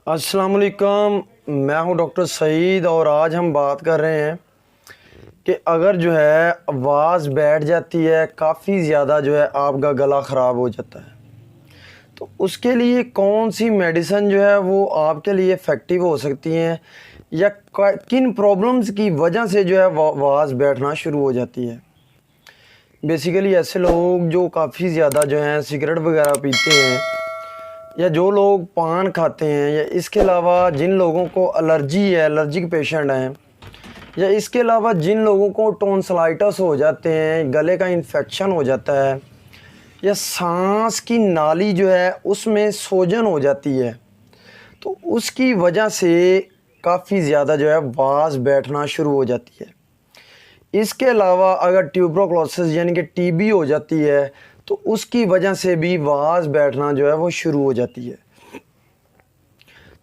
अस्सलाम वालेकुम। मैं हूं डॉक्टर सईद और आज हम बात कर रहे हैं कि अगर जो है आवाज़ बैठ जाती है, काफ़ी ज़्यादा जो है आपका गला ख़राब हो जाता है, तो उसके लिए कौन सी मेडिसिन जो है वो आपके लिए इफ़ेक्टिव हो सकती हैं या किन प्रॉब्लम्स की वजह से जो है आवाज़ बैठना शुरू हो जाती है। बेसिकली ऐसे लोग जो काफ़ी ज़्यादा जो हैं सिगरेट वगैरह पीते हैं या जो लोग पान खाते हैं या इसके अलावा जिन लोगों को एलर्जी है, एलर्जिक पेशेंट हैं, या इसके अलावा जिन लोगों को टॉन्सिलाइटिस हो जाते हैं, गले का इन्फेक्शन हो जाता है या सांस की नाली जो है उसमें सूजन हो जाती है, तो उसकी वजह से काफ़ी ज़्यादा जो है आवाज़ बैठना शुरू हो जाती है। इसके अलावा अगर ट्यूबरकुलोसिस यानी कि टीबी हो जाती है तो उसकी वजह से भी आवाज़ बैठना जो है वो शुरू हो जाती है।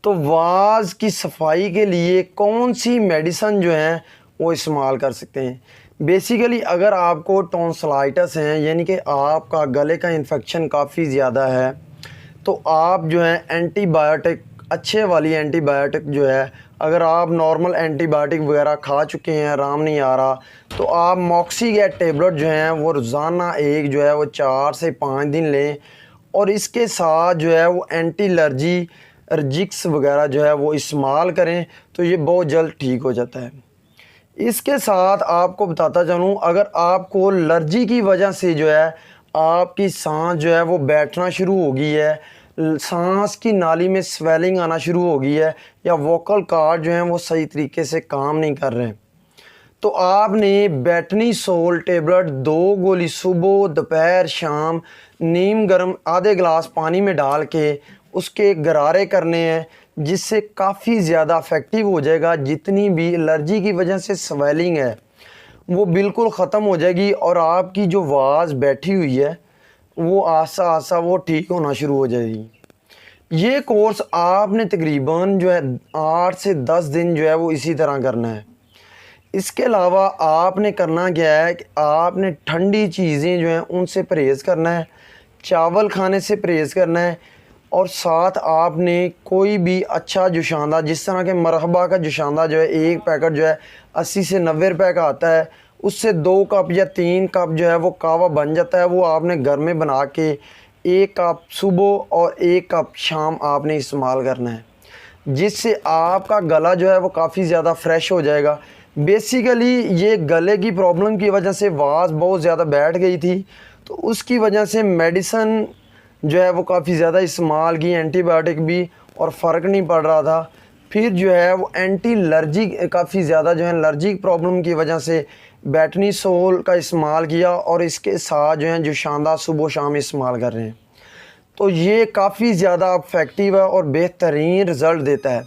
तो आवाज़ की सफाई के लिए कौन सी मेडिसिन जो है वो इस्तेमाल कर सकते हैं। बेसिकली अगर आपको टॉन्सिलाइटिस है यानी कि आपका गले का इन्फेक्शन काफ़ी ज़्यादा है, तो आप जो है एंटीबायोटिक, अच्छे वाली एंटीबायोटिक जो है, अगर आप नॉर्मल एंटीबायोटिक वगैरह खा चुके हैं, आराम नहीं आ रहा, तो आप मॉक्सीगैट टेबलेट जो हैं वो रोज़ाना एक जो है वो 4 से 5 दिन लें और इसके साथ जो है वो एंटी एलर्जिक्स वगैरह जो है वो इस्तेमाल करें, तो ये बहुत जल्द ठीक हो जाता है। इसके साथ आपको बताता चलूँ, अगर आपको एलर्जी की वजह से जो है आपकी सांस जो है वो बैठना शुरू हो गई है, सांस की नाली में स्वेलिंग आना शुरू हो गई है या वोकल कॉर्ड जो हैं वो सही तरीके से काम नहीं कर रहे हैं, तो आपने बेटनी सोल टेबलेट 2 गोली सुबह, दोपहर, शाम नीम गर्म आधे गिलास पानी में डाल के उसके गरारे करने हैं, जिससे काफ़ी ज़्यादा इफ़ेक्टिव हो जाएगा। जितनी भी एलर्जी की वजह से स्वेलिंग है वो बिल्कुल ख़त्म हो जाएगी और आपकी जो आवाज़ बैठी हुई है वो आसा आसा वो ठीक होना शुरू हो जाएगी। ये कोर्स आपने तकरीबन जो है 8 से 10 दिन जो है वो इसी तरह करना है। इसके अलावा आपने करना क्या है कि आपने ठंडी चीज़ें जो हैं उनसे परहेज़ करना है, चावल खाने से परहेज़ करना है और साथ आपने कोई भी अच्छा जुशांदा, जिस तरह के मरहबा का जुशांदा जो है एक पैकेट जो है 80 से 90 रुपए का आता है, उससे 2 कप या 3 कप जो है वो कहवा बन जाता है। वो आपने घर में बना के 1 कप सुबह और 1 कप शाम आपने इस्तेमाल करना है, जिससे आपका गला जो है वो काफ़ी ज़्यादा फ्रेश हो जाएगा। बेसिकली ये गले की प्रॉब्लम की वजह से आवाज़ बहुत ज़्यादा बैठ गई थी, तो उसकी वजह से मेडिसिन जो है वो काफ़ी ज़्यादा इस्तेमाल की, एंटीबायोटिक भी, और फ़र्क नहीं पड़ रहा था। फिर जो है वो एंटी एलर्जिक, काफ़ी ज़्यादा जो है एलर्जिक प्रॉब्लम की वजह से बेटनी सोल का इस्तेमाल किया और इसके साथ जो है जुशांदा सुबह शाम इस्तेमाल कर रहे हैं, तो ये काफ़ी ज़्यादा इफ़ेक्टिव है और बेहतरीन रिज़ल्ट देता है।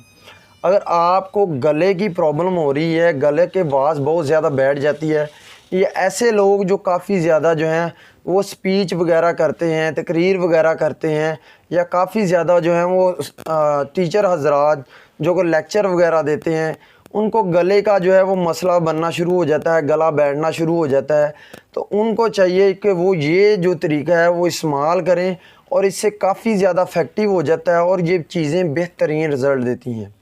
अगर आपको गले की प्रॉब्लम हो रही है, गले के आवाज़ बहुत ज़्यादा बैठ जाती है, ये ऐसे लोग जो काफ़ी ज़्यादा जो हैं वो स्पीच वगैरह करते हैं, तकरीर वगैरह करते हैं, या काफ़ी ज़्यादा जो हैं वो टीचर हजरात जो को लेक्चर वगैरह देते हैं, उनको गले का जो है वो मसला बनना शुरू हो जाता है, गला बैठना शुरू हो जाता है, तो उनको चाहिए कि वो ये जो तरीका है वो इस्तेमाल करें और इससे काफ़ी ज़्यादा इफ़ेक्टिव हो जाता है और ये चीज़ें बेहतरीन रिज़ल्ट देती हैं।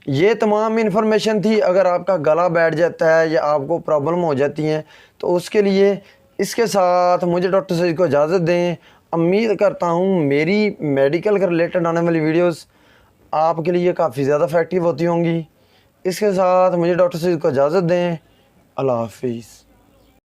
ये तमाम इन्फॉर्मेशन थी। अगर आपका गला बैठ जाता है या आपको प्रॉब्लम हो जाती हैं तो उसके लिए इसके साथ मुझे डॉक्टर सईद को इजाज़त दें। उम्मीद करता हूँ मेरी मेडिकल के रिलेटेड आने वाली वीडियोस आपके लिए काफ़ी ज़्यादा इफ़ेक्टिव होती होंगी। इसके साथ मुझे डॉक्टर सईद को इजाज़त दें। अल्लाह हाफिज़।